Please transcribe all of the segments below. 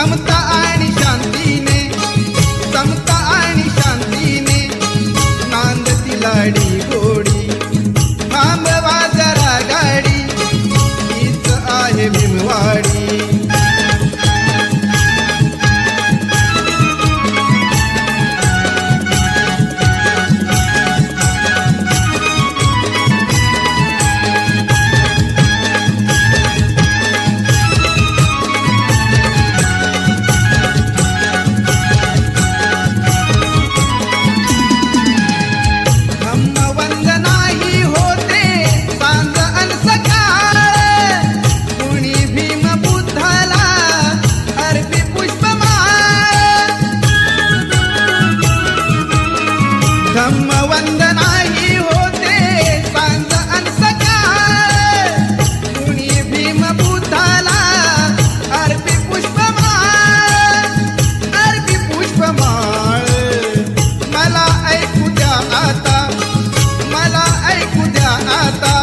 समता आणि शांतीने, समता आणि शांतीने नांदती लाडी गोडी, थांबवा जरा गाडी, हीच आहे भीमवाडी। धम्मवंदनाही होते सांज अन सकाळ, कुणी भीम बुद्धाला अर्पी पुष्पमाळ, अर्पी पुष्पमाळ। मला ऐकू द्या आता, मला ऐकू द्या आता,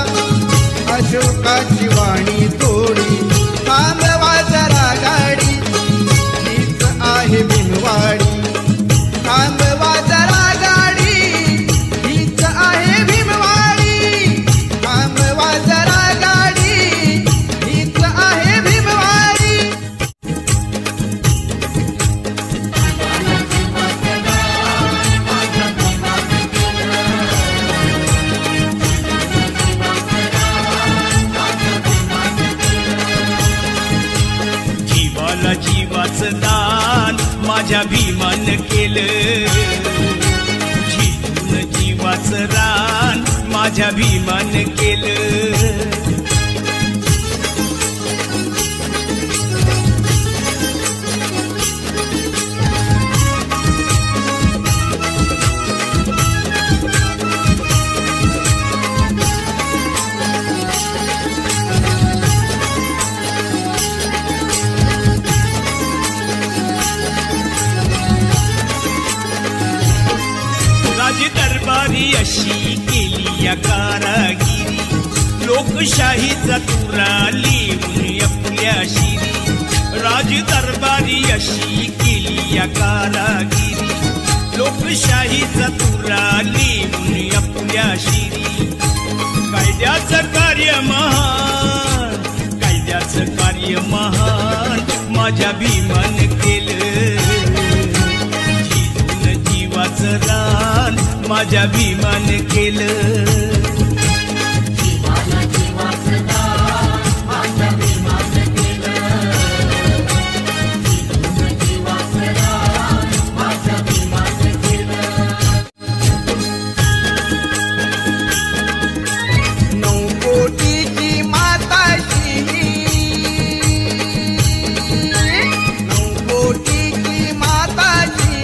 अशोकाची वाणी थोडी, थांबवा जरा गाडी, हीच आहे भीमवाडी, थांबवा जरा गाडी, हीच आहे भीमवाडी, थांबवा जरा गाडी, हीच आहे भीमवाडी। जीवाला जीवाचं दान माझ्या भीमान केलं, जीवन जीवाचं रान माझ्या भीमान केलं। दरबारी अशी केली या कारागिरी, लोकशाहीचा तुरा लिहून आपल्या शिरी। राज दरबारी अशी केली या कारागिरी, लोकशाहीचा तुरा लिहून आपल्या शिरी। कायद्याचं कार्य महान, कायद्याचं कार्य महान माझ्या भीमान केलं, जीवाचं रान माझ्या भीमान केलं। जीवाला जीवाचं दान माझ्या भीमान केलं, जीवाचं रान माझ्या भीमान केलं। 9 कोटीची माताशी, 9 कोटीची माताची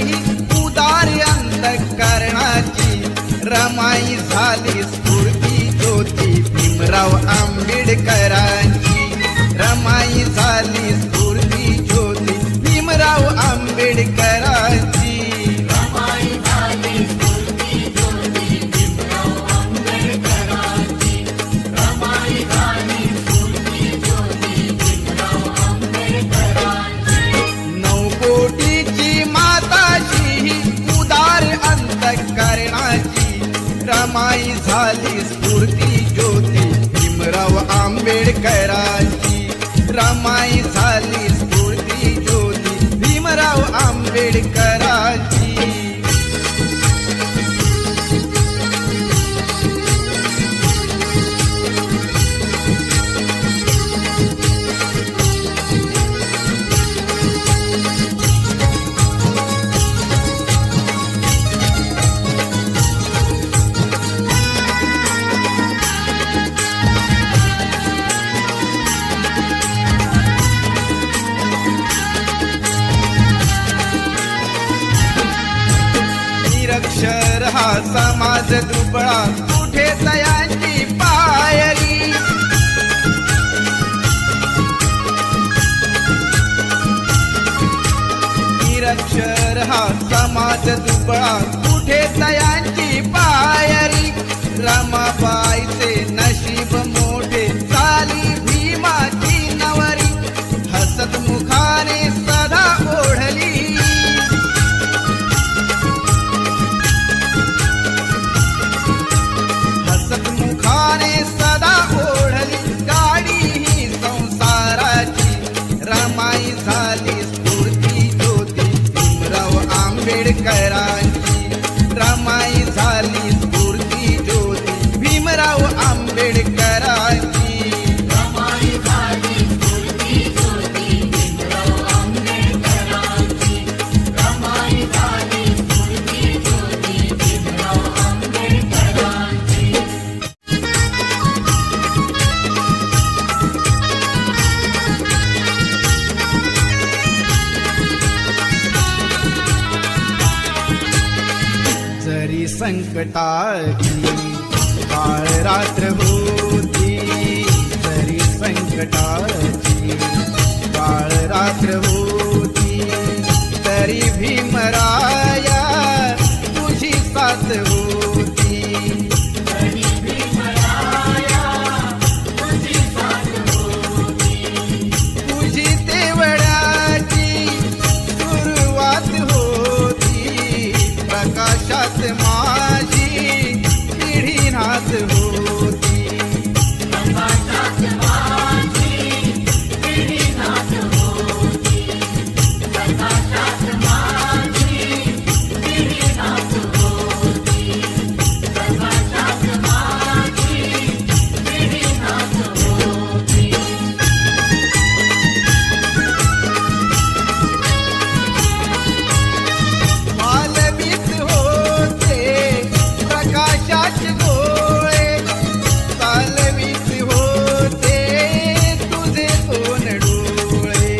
उदार अंतःकरणाची, रमाई झाली स्फूर्ती ज्योती भीमराव आंबेडकरांची, रमाई झाली स्फूर्ती ज्योती भीमराव आंबेडकरांची, रमाई झाली स्फूर्ती ज्योती भीमराव आंबेडकरांची, रमाई झाली स्फूर्ती ज्योती भीमराव आंबेडकरांची। 9 कोटीची माताची उदार अंतःकरणाची, रमाई झाली स्फूर्ती ज्योती भीमराव आंबेडकरांची, रमाई झाली स्फूर्ती ज्योती भीमराव आंबेडकरांची। निरक्षर हा समाज दुबळा, कुठे तयांची पायरी, निरक्षर हा समाज दुबळा, कुठे तयांची पायरी। रमाबाईचे नशीब मोठे, झाली भीमाची नवरी, हसत मुखाने सदा आंबेडकरांची रमाई झाली स्फूर्ती ज्योती भीमराव आंबेडकरांची रमाई झाली स्फूर्ती ज्योती भीमराव आंबेडकरांची रमाई झाली स्फूर्ती ज्योती भीमराव आंबेडकरांची जरी संकटाची काळ रात्र होती जरी संकटाची काळ रात्र होती तरी भीमराया तुझी साथ होती तरी भीमराया तुझी साथ होती तुझी तेवढ्याची सुरुवात होती प्रकाशात माझी पिढी नाच होती प्रकाशात माझी पिढी नाच होती प्रकाशात माझी पिढी नाच होती प्रकाशात माझी पिढी नाच होती मालवीत होते प्रकाशाचे गोळे चालवीत होते तुझे दोन डोळे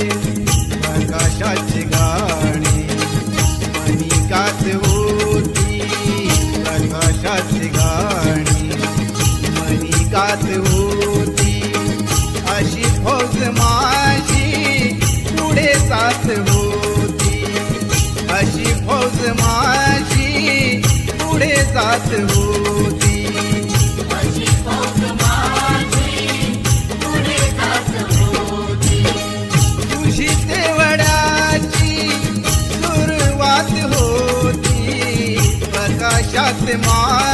प्रकाशाची गाणी मनी गात होती प्रकाशाची गाणी मनी गात होती अशी फौज माझी पुढे जात होती अशी फौज माझी पुढे जात होती अशी फौज माझी पुढे जात होती तुझी तेवढ्याची सुरुवात होती प्रकाशात माझी